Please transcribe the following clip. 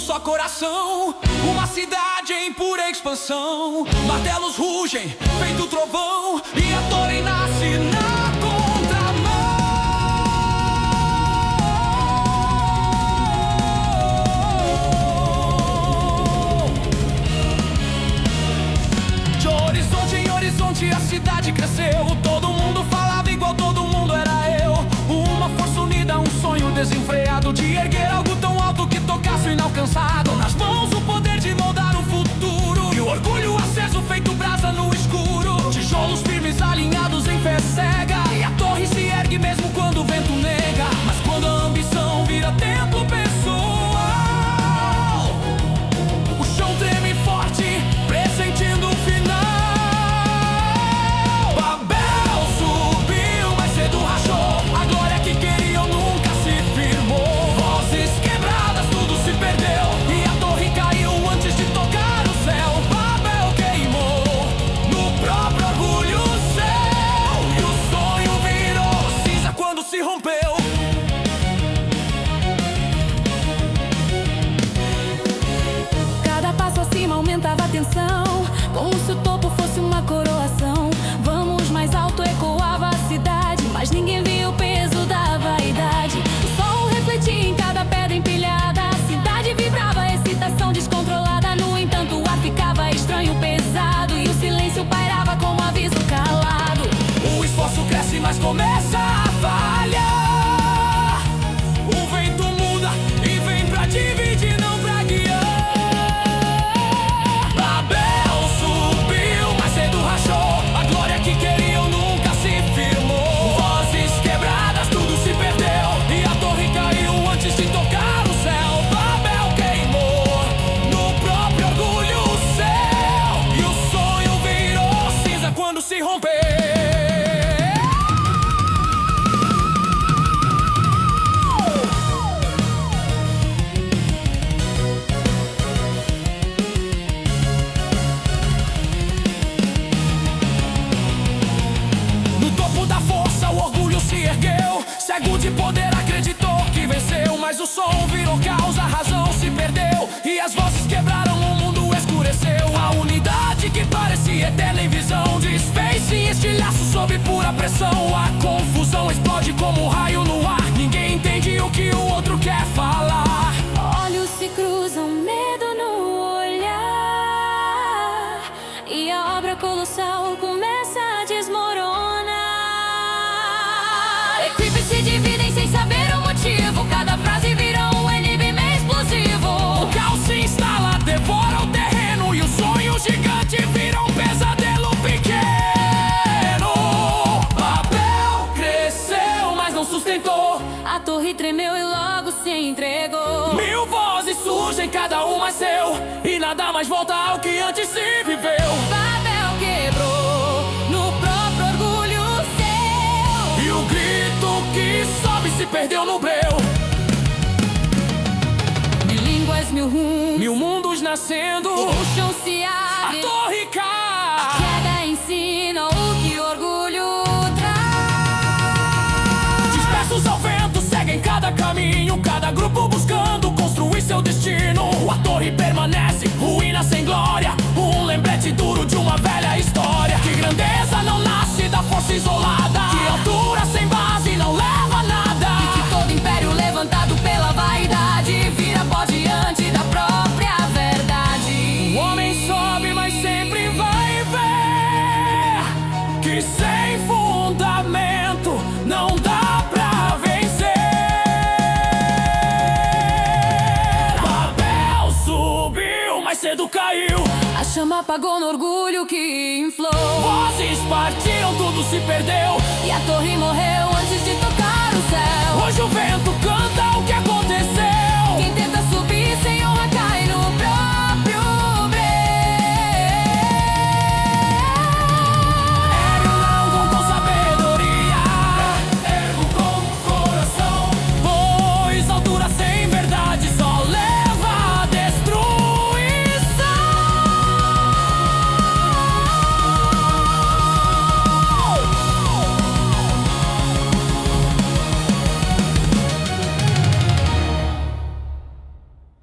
só coração. Uma cidade em pura expansão. Martelos rugem, feito trovão, e a torre nasce na contramão. De horizonte em horizonte a cidade cresceu. Todo mundo falava igual, todo mundo era eu. Uma força unida, um sonho desenfreado de erguer algo tão alto que tocasse o inalcançado. Nas mãos o poder de moldar o futuro, e o orgulho aceso feito brasa no escuro. Tijolos firmes alinhados em fé cega, e a torre se ergue mesmo quando o vento nega. Mas quando a ambição vira templo pessoal, o chão treme forte, pressentindo o final. Babel subiu, mas cedo rachou. A glória que queriam nunca se firmou. Vozes quebradas, tudo se perdeu, e a torre caiu antes de tocar o céu. Babel queimou no próprio orgulho seu, e o sonho virou cinza quando se rompeu. Cada passo acima aumentava a tensão, como se o topo fosse uma coroação. Vamos mais alto, ecoava a cidade, mas ninguém via o peso da vaidade. O sol refletia em cada pedra empilhada, a cidade vibrava, excitação descontrolada. No entanto, o ar ficava estranho, pesado, e o silêncio pairava como aviso calado. O esforço cresce, mas começa a falhar. O vento muda e vem pra dividir, não pra guiar. Babel subiu, mas cedo rachou. A glória que queriam nunca se firmou. Vozes quebradas, tudo se perdeu, e a torre caiu antes de tocar o céu. Babel queimou no próprio orgulho seu, e o sonho virou cinza quando se rompeu. No topo da força o orgulho se ergueu, cego de poder acreditou que venceu. Mas o som virou caos, a razão se perdeu, e as vozes quebraram, o mundo escureceu. A unidade que parecia eterna em visão desfez-se em estilhaço sob pura pressão. A confusão explode como um raio no ar, ninguém entende o que o outro quer falar. Olhos se cruzam, medo no olhar, e a obra colossal começa a desmoronar. Equipes se dividem sem saber o motivo, cada frase vira um enigma explosivo. O caos se instala, devora o terreno, e o sonho gigante vira um pesadelo pequeno. Babel cresceu, mas não sustentou. A torre tremeu e logo se entregou. Mil vozes surgem, cada uma é seu, e nada mais volta ao que antes se viveu. Babel quebrou no próprio orgulho seu, E o grito que sobe se perdeu no breu. mil línguas, mil rumos, Mil mundos nascendo, o chão se a abre, torre cai. queda ensina o que orgulho traz. Dispersos ao vento, seguem cada caminho, cada grupo buscando construir seu destino. A torre permanece, ruína sem glória, um lembrete duro de uma velha história. Que grandeza não nasce da força isolada, que altura sem base não leva a nada, E que todo império levantado pela vaidade vira pó diante da própria verdade. o homem sobe, mas sempre vai ver que sem fundamento não dá pra vencer. Babel subiu, mas cedo caiu. A chama apagou no orgulho que inflou, Vozes partiram, tudo se perdeu. e a torre morreu